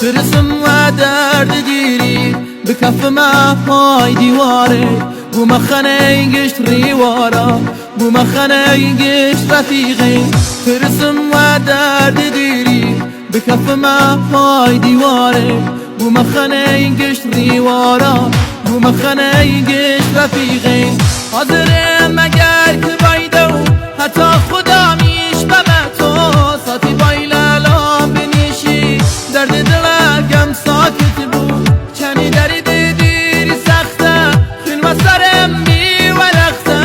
ترسم و درد گیری به کف پای دیواره بو مخنه گشت ریوارا بو مخنه گشت رفیقه ترسم و درد گیری به کف پای دیواره بو مخنه گشت ریوارا بو مخنه گشت رفیقه حاضره مگر که بایدو حتی خدا میش تو ساتی بایلالام بنیشی درد دلگم ساکت بود چنی دری دیری سخته خیل مسرم بی ورخته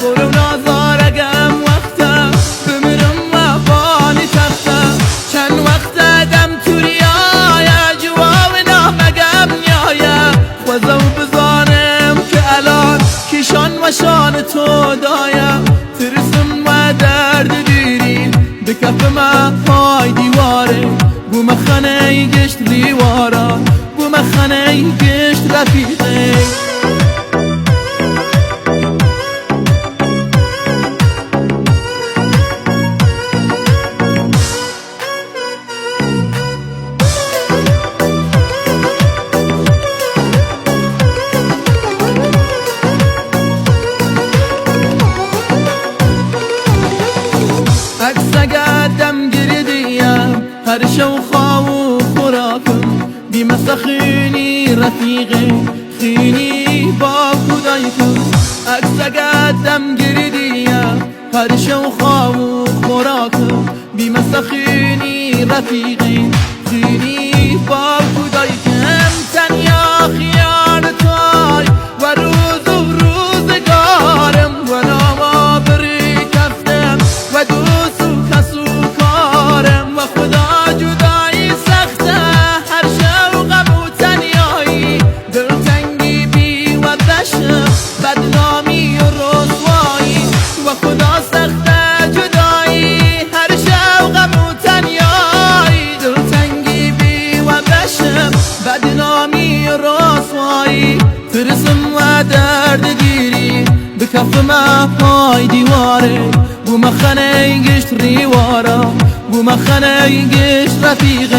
برو نازارگم وقته بمیرم و بانی تخته چند وقته دم توریای جواب نامگم نیایه خوزو بزانم که الان کشان و شان تو دایم ترسم و درد دیرین به کف پای دیواره بو مخنه گشت ریوارا بو مخنه گشت رفیقه دم گردیم هر شو خواو خوراکم بی مسخینی رفیقه خینی با خدای کن عکس دم گردیم هر شو خواو خوراکم بی مسخینی رفیقه خینی با خدای کن تنیا خیال توی و روزگارم و ناما بری کفتم و دوست خدا جدایی سخته هر شوقم و تنیایی دلتنگی بی و دشم بدنامی و رسوایی و خدا سخته جدایی هر شوقم و تنیایی دلتنگی بی و دشم بدنامی و رسوایی ترسم و درد گیری به کف پای دیواره بو مخنه گشت ریوارا بو مخنه گشت رفیق